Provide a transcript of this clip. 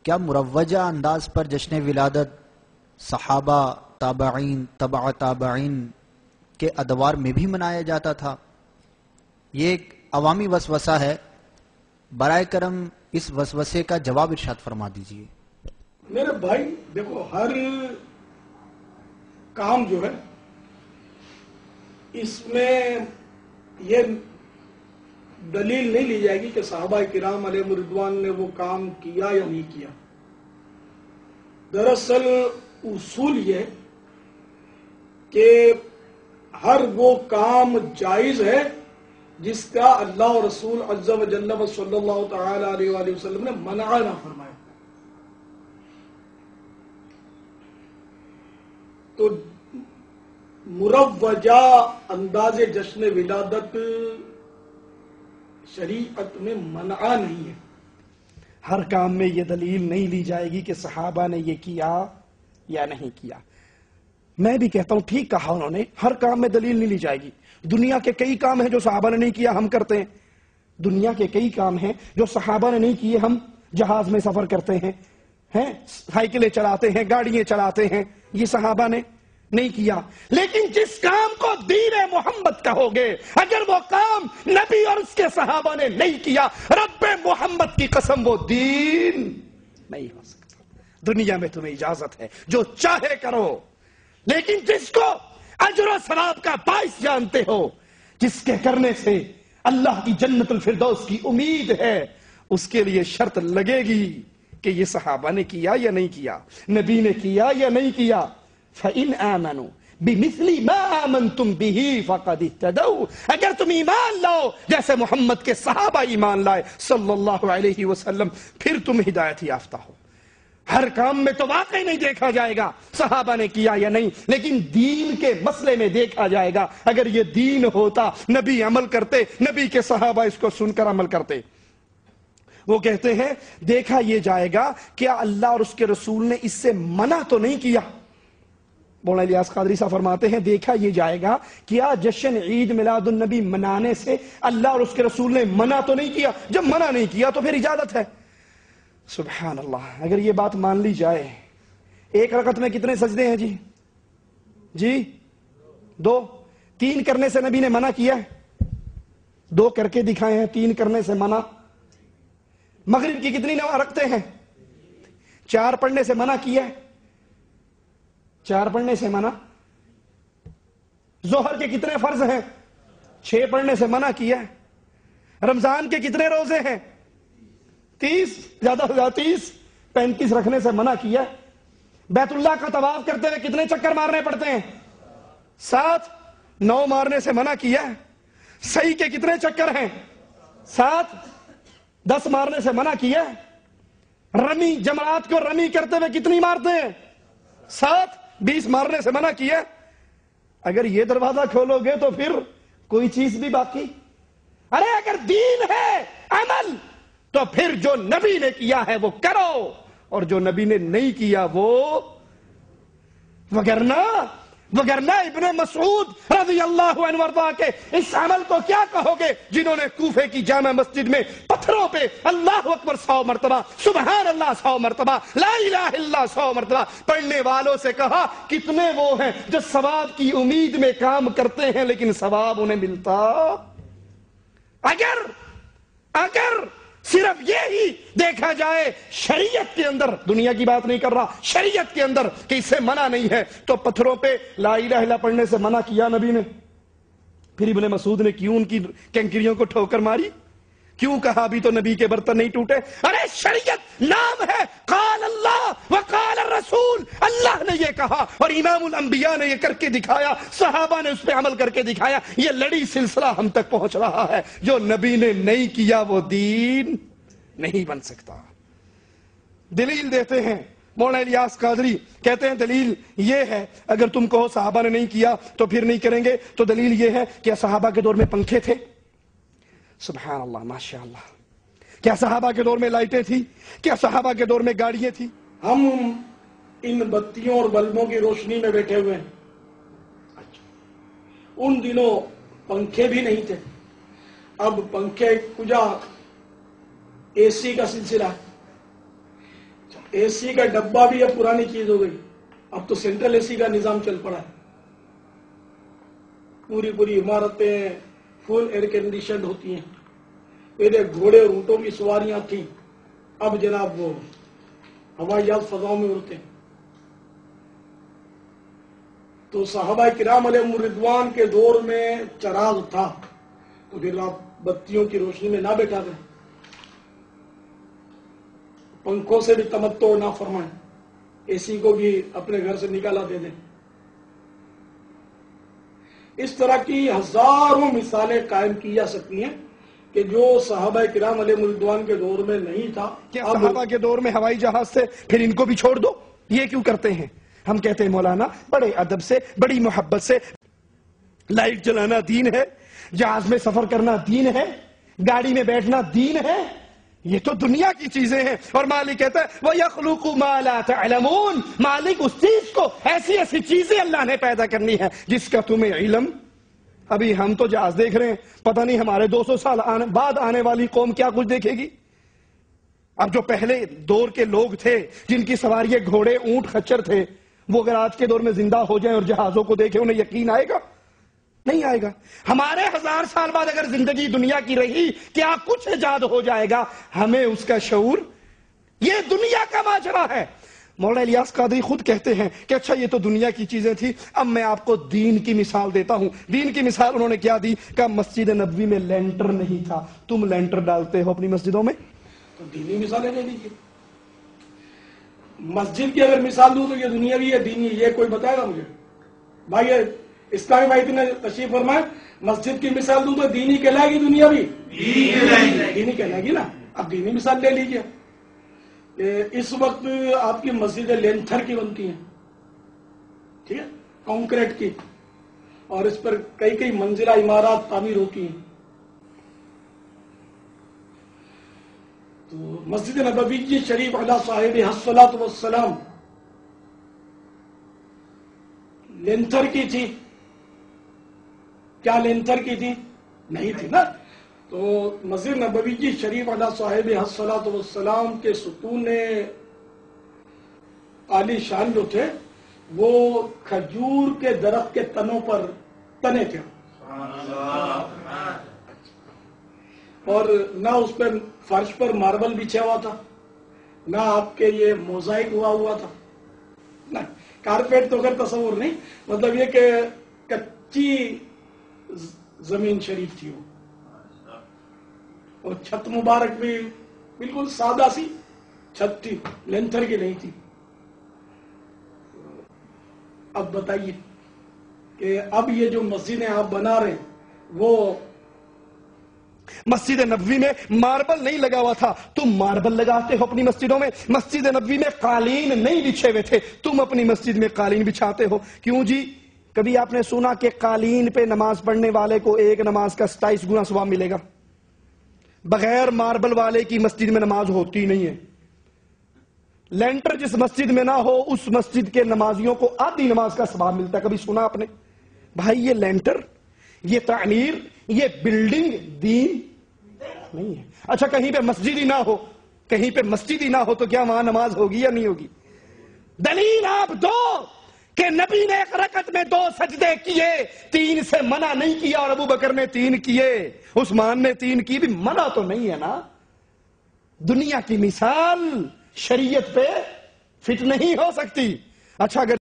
کیا مروجہ انداز پر جشن ولادت صحابہ، تابعین، تبع تابعین کے ادوار میں بھی منایا جاتا تھا؟ یہ ایک عوامی وسوسہ ہے، برائے کرم اس وسوسے کا جواب ارشاد فرما دیجیے۔ میرے بھائی دیکھو، ہر کام جو ہے اس میں یہ دلیل نہیں لی جائے گی کہ صحابہ کرام علیہ رضوان نے وہ کام کیا یا نہیں کیا۔ دراصل اصول یہ کہ ہر وہ کام جائز ہے جس کا اللہ و رسول عز و جل و صلی اللہ تعالی علیہ وآلہ وسلم نے منع نہ فرمایا۔ تو مروجہ انداز جشن ولادت شریعت میں منع نہیں ہے۔ ہر کام میں یہ دلیل نہیں لی جائے گی کہ صحابہ نے یہ کیا یا نہیں کیا۔ میں بھی کہتا ہوں ٹھیک کہا انہوں نے، ہر کام میں دلیل نہیں لی جائے گی۔ دنیا کے کئی کام ہیں جو صحابہ نے نہیں کیا، ہم کرتے ہیں۔ دنیا کے کئی کام ہیں جو صحابہ نے نہیں کیے، ہم جہاز میں سفر کرتے ہیں، سائیکلیں چلاتے ہیں، گاڑیاں چلاتے ہیں، یہ صحابہ نے نہیں کیا۔ لیکن جس کام کو دین محمد کہو گے، اگر وہ کام نبی اور اس کے صحابہ نے نہیں کیا، رب محمد کی قسم وہ دین نہیں ہو سکتا۔ دنیا میں تمہیں اجازت ہے جو چاہے کرو، لیکن جس کو اجر و ثواب کا باعث جانتے ہو، جس کے کرنے سے اللہ کی جنت الفردوس کی امید ہے، اس کے لیے شرط لگے گی کہ یہ صحابہ نے کیا یا نہیں کیا، نبی نے کیا یا نہیں کیا۔ فَإِنْ آمَنُوا بِمِثْلِ مَا آمَنْتُمْ بِهِ فَقَدِ اهْتَدَوْا، اگر تم ایمان لاؤ جیسے محمد کے صحابہ ایمان لائے صلی اللہ علیہ وسلم، پھر تم ہدایت یافتہ ہو۔ ہر کام میں تو واقعی نہیں دیکھا جائے گا صحابہ نے کیا یا نہیں، لیکن دین کے مسئلے میں دیکھا جائے گا۔ اگر یہ دین ہوتا، نبی عمل کرتے، نبی کے صحابہ اس کو سن کر عمل کرتے۔ وہ کہتے ہیں دیکھا یہ جائے گا کیا اللہ اور اس کے رسول نے اس سے منع تو نہیں کیا۔ مولانا الیاس قادری صاحب فرماتے ہیں دیکھا یہ جائے گا کیا جشن عید میلاد النبی منانے سے اللہ اور اس کے رسول نے منع تو نہیں کیا۔ جب منع نہیں کیا تو پھر اجازت ہے۔ سبحان اللہ، اگر یہ بات مان لی جائے، ایک رکعت میں کتنے سجدے ہیں جی؟ 2۔ 3 کرنے سے نبی نے منع کیا ہے، 2 کر کے دکھائے ہیں، 3 کرنے سے منع۔ مغرب کی کتنی نماز رکھتے ہیں؟ 4 پڑھنے سے منع کیا ہے، 4 پڑھنے سے منع۔ ظہر کے کتنے فرض ہیں؟ 6 پڑھنے سے منع کیا ہے۔ رمضان کے کتنے روزے ہیں؟ 30، زیادہ سے زیادہ 30، 35 رکھنے سے منع کیا ہے۔ بیت اللہ کا طواف کرتے ہوئے کتنے چکر مارنے پڑتے ہیں؟ 7، 9 مارنے سے منع کیا ہے۔ صحیح کے کتنے چکر ہیں؟ 7، 10 مارنے سے منع کیا ہے۔ رمی، جماعت کو رمی کرتے ہوئے کتنی مارتے ہیں؟ 7، 20 مارنے سے منع کیا ہے۔ اگر یہ دروازہ کھولو گے تو پھر کوئی چیز بھی باقی؟ ارے اگر دین ہے عمل تو پھر جو نبی نے کیا ہے وہ کرو، اور جو نبی نے نہیں کیا وہ وگرنہ ابن مسعود رضی اللہ عنہ وارضاہ کے اس عمل کو کیا کہو گے جنہوں نے کوفے کی جامع مسجد میں پتھروں پہ اللہ اکبر 100 مرتبہ، سبحان اللہ 100 مرتبہ، لا الہ الا 100 مرتبہ پڑھنے والوں سے کہا کتنے وہ ہیں جو ثواب کی امید میں کام کرتے ہیں لیکن ثواب انہیں ملتا؟ اگر صرف یہی دیکھا جائے شریعت کے اندر، دنیا کی بات نہیں کر رہا، شریعت کے اندر کہ اس سے منع نہیں ہے، تو پتھروں پہ لا الہ الا پڑھنے سے منع کیا نبی نے؟ پھر ابن مسعود نے کیوں ان کی کنکریوں کو ٹھوکر ماری؟ کیوں کہا ابھی تو نبی کے برتن نہیں ٹوٹے؟ ارے شریعت نام ہے، قال اللہ وقال الرسول، اللہ نے یہ کہا اور امام الانبیاء نے یہ کر کے دکھایا، صحابہ نے اس پہ عمل کر کے دکھایا، یہ لڑی سلسلہ ہم تک پہنچ رہا ہے۔ جو نبی نے نہیں کیا وہ دین نہیں بن سکتا۔ دلیل دیتے ہیں مولانا الیاس قادری، کہتے ہیں دلیل یہ ہے، اگر تم کہو صحابہ نے نہیں کیا تو پھر نہیں کریں گے، تو دلیل یہ ہے کہ صحابہ کے دور میں پنکھے تھے؟ سبحان اللہ، ماشاء اللہ۔ کیا صحابہ کے دور میں لائٹیں تھی؟ کیا صحابہ کے دور میں گاڑیاں تھی؟ ہم ان بتیوں اور بلبوں کی روشنی میں بیٹھے ہوئے ہیں۔ ان دنوں پنکھے بھی نہیں تھے، اب پنکھے کجا، اے سی کا سلسلہ ہے۔ اے سی کا ڈبہ بھی اب پرانی چیز ہو گئی، اب تو سینٹرل اے سی کا نظام چل پڑا ہے، پوری پوری عمارتیں فل ایئر کنڈیشنڈ ہوتی ہیں. پہلے گھوڑے اور اونٹوں کی سواریاں تھیں، اب جناب وہ ہوائی جہاز فضاؤں میں اڑتے ہیں. تو صحابہ کرام علیہم الرضوان کے دور میں چراغ تھا، تو پھر آپ بتیوں کی روشنی میں نہ بیٹھا دیں، پنکھوں سے بھی تمتع نہ فرمائیں، اے سی کو بھی اپنے گھر سے نکالا دے دیں. اس طرح کی ہزاروں مثالیں قائم کی جا سکتی ہیں کہ جو صحابہ کرام علیہم الرضوان کے دور میں نہیں تھا. کیا صحابہ کے دور میں ہوائی جہاز سے پھر ان کو بھی چھوڑ دو؟ یہ کیوں کرتے ہیں؟ ہم کہتے ہیں مولانا بڑے ادب سے، بڑی محبت سے، لائٹ جلانا دین ہے، جہاز میں سفر کرنا دین ہے، گاڑی میں بیٹھنا دین ہے، یہ تو دنیا کی چیزیں ہیں. اور مالک کہتا ہے وَيَخْلُقُ مَا لَا تَعْلَمُونَ، مالک اس چیز کو، ایسی ایسی چیزیں اللہ نے پیدا کرنی ہے جس کا تمہیں علم. ابھی ہم تو جہاز دیکھ رہے ہیں، پتہ نہیں ہمارے 200 سال بعد آنے والی قوم کیا کچھ دیکھے گی. اب جو پہلے دور کے لوگ تھے جن کی سواری گھوڑے اونٹ خچر تھے، وہ اگر آج کے دور میں زندہ ہو جائیں اور جہازوں کو دیکھیں، انہیں یقین آئے گا؟ نہیں آئے گا. ہمارے 1000 سال بعد اگر زندگی دنیا کی رہی کیا کچھ ایجاد ہو جائے گا، ہمیں اس کا شعور. یہ دنیا کا ماجرا ہے. مولانا الیاس قادری خود کہتے ہیں کہ اچھا یہ تو دنیا کی چیزیں تھی، اب میں آپ کو دین کی مثال دیتا ہوں. دین کی مثال انہوں نے کیا دی؟ کہ مسجد نبوی میں لینٹر نہیں تھا، تم لینٹر ڈالتے ہو اپنی مسجدوں میں، تو دینی مثالیں دے دیجیے. مسجد کی اگر مثال دوں تو یہ دنیاوی ہے دینی، یہ کوئی بتائے گا مجھے؟ بھائی اسلامی بھائی نے تشریف فرمائے، مسجد کی مثال دوں تو دینی کہلائے گی دنیاوی؟ دینی کہلائے گی نا. اب دینی مثال لے لیجیے. اس وقت آپ کی مسجدیں لینتھر کی بنتی ہیں، ٹھیک ہے، کنکریٹ کی، اور اس پر کئی کئی منزلہ عمارات تعمیر ہوتی ہیں. تو مسجد نبوی شریف علی صاحب الصلاۃ والسلام لینتھر کی تھی؟ کیا لینتھر کی تھی؟ نہیں تھی نا. تو مسجد نبوی شریف علی صاحب الصلاۃ والسلام کے ستون عالی شان جو تھے وہ کھجور کے درخت کے تنوں پر تنے تھے، اور نہ اس پہ فرش پر ماربل بچھا ہوا تھا، نہ آپ کے یہ موزائک ہوا تھا، نہ کارپیٹ تو خیر تصور نہیں، مطلب یہ کہ کچی زمین شریف تھی وہ، اور چھت مبارک بھی بالکل سادہ سی چھت تھی، لینتھر کی نہیں تھی. اب بتائیے کہ اب یہ جو مسجدیں آپ بنا رہے ہیں وہ مسجد نبوی میں ماربل نہیں لگا ہوا تھا، تم ماربل لگاتے ہو اپنی مسجدوں میں. مسجد نبوی میں قالین نہیں بچھے ہوئے تھے، تم اپنی مسجد میں قالین بچھاتے ہو. کیوں جی؟ کبھی آپ نے سنا کہ قالین پہ نماز پڑھنے والے کو ایک نماز کا 27 گنا ثواب ملے گا؟ بغیر ماربل والے کی مسجد میں نماز ہوتی نہیں ہے. لینٹر جس مسجد میں نہ ہو اس مسجد کے نمازیوں کو آدھی نماز کا ثواب ملتا ہے. کبھی سنا آپ نے؟ بھائی یہ لینٹر، یہ تعمیر، یہ بلڈنگ دین نہیں ہے. اچھا کہیں پہ مسجد ہی نہ ہو، کہیں پہ مسجد ہی نہ ہو تو کیا وہاں نماز ہوگی یا نہیں ہوگی؟ دلیل آپ دو کہ نبی نے ایک رکعت میں 2 سجدے کیے، 3 سے منع نہیں کیا، اور ابو بکر نے 3 کیے، عثمان نے 3 کی، بھی منع تو نہیں ہے نا. دنیا کی مثال شریعت پہ فٹ نہیں ہو سکتی. اچھا اگر